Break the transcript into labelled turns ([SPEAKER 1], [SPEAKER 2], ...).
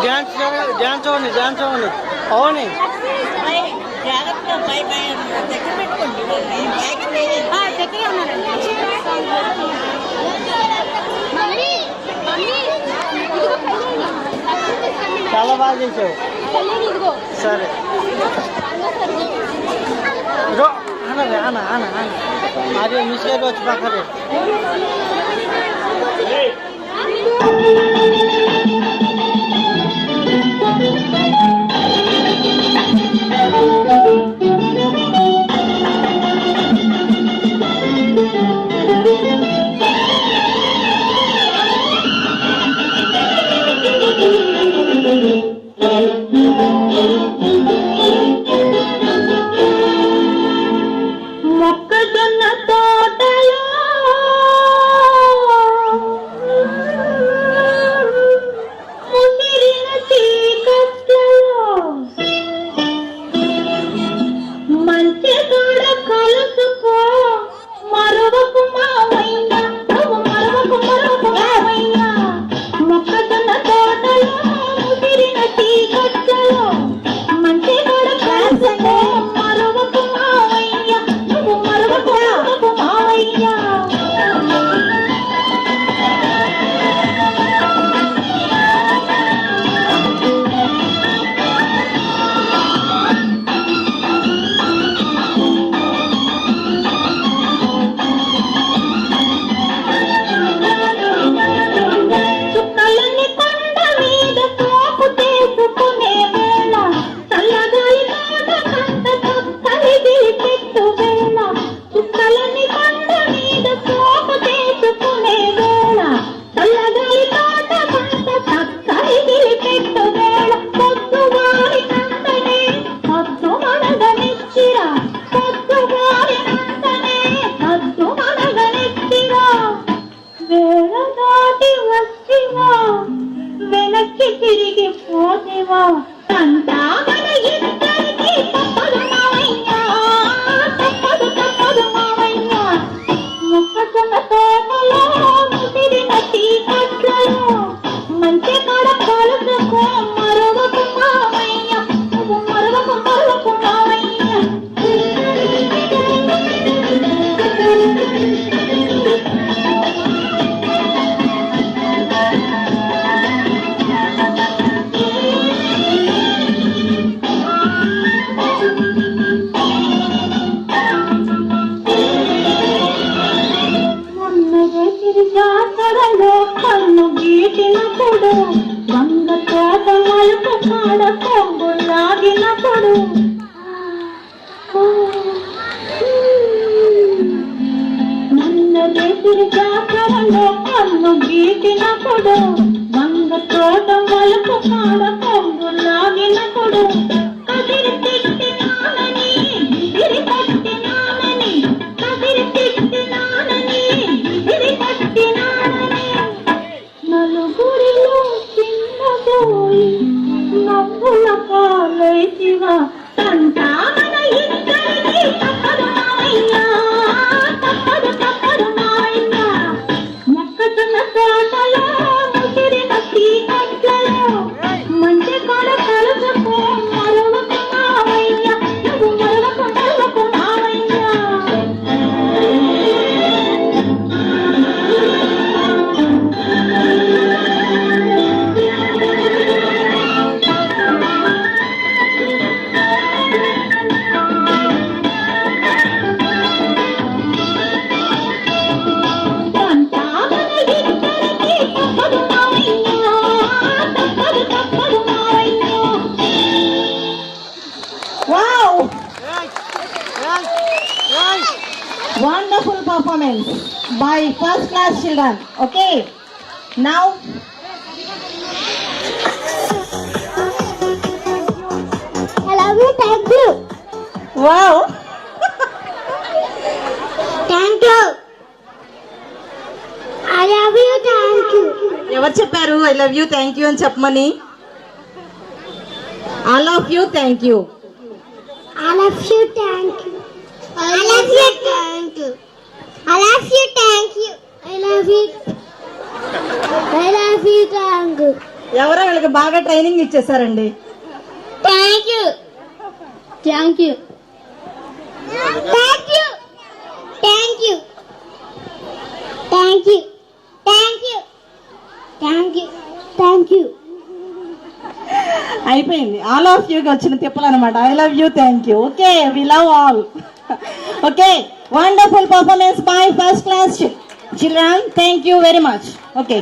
[SPEAKER 1] Dance అవ్వండి అవుని చాలా బాగా చేసావు. సరే అదే మిస్టేక్ వచ్చి పక్కనే
[SPEAKER 2] మొక్కజొన్న తోటలో ముసిరిన చీకట్లలో మంచి తోడ కలుసుకో మరొక మావయ్య మరొక మావయ్య మొక్కజొన్న తోటలో ముసిరిన చీకట్లలో మంచి తోడ కలుసుకో మరొక మావయ్య మరొక మావయ్య చుక్కలని కొండ మీద పోపు చేసుకునే వేళ చల్లగాలి తోట కంట కలిగి పెట్టు వేళ చుక్కలని కొండ మీద పోపు చేసుకునే వేళ చల్లగాలి తోట కంట కలిగి పెట్టు వేళ పొద్దువారి నందనే పొద్దు మనగనిచ్చిరా పొద్దువారి నందనే పొద్దు మనగనిచ్చిరా వేళ దాటి వచ్చివా వెనక్కి తిరిగి పోతివా అంతా మన ఇద్దరికి తప్పదు మావయ్యా తప్పదు మావయ్య మొక్కజొన్న తోటలో ముసిరిన చీకట్లలో మంచి కాడ కలుసుకో మరొక మావయ్య మరొక మావయ్య జాతరలో కన్ను గీటినప్పుడు వంగ తోట మలుపు కాడ కొంగు లాగినప్పుడు నన్నదేశిరి జాతరలో కన్ను గీటినప్పుడు వంగ తోట మలుపు కాడ కొంగు లాగినప్పుడు కదిరి తిట్టినానని విసిరి పట్టినానని కదిరి తిట్టినానని విసిరి పట్టినానని నలుగురిలో చిన్నబోయి నవ్వుల పాలైతివా తంతా మన ఇద్దరికి తప్పదు మావయ్య తప్పదు మావయ్య మొక్కజొన్న తోటలో ముసిరిన చీకట్లలో మంచి కాడ కలుసుకో మరొక మావయ్య మరొక మావయ్య Wow! Wonderful performance by first class children. Okay, now
[SPEAKER 3] I love you, thank you.
[SPEAKER 2] wow.
[SPEAKER 3] Thank you. I love you, thank you.
[SPEAKER 2] ఎవరు చెప్పారు I love you thank you అని చెప్పమని? All of you thank you.
[SPEAKER 3] I love you, thank you. I love you, thank you. I love you, thank you. I love you. I love you, thank you.
[SPEAKER 2] ఎవరో వీళ్ళకి బాగా training ఇచ్చేసారండి.
[SPEAKER 3] Thank you. Thank you. Thank you. Thank you. Thank you. Thank you. Thank you. Thank you.
[SPEAKER 2] అయిపోయింది. All of యూకి వచ్చిన తిప్పలు అనమాట. I love you, thank you. Okay, we love all. Okay, wonderful performance by first class children. Thank you very much. Okay.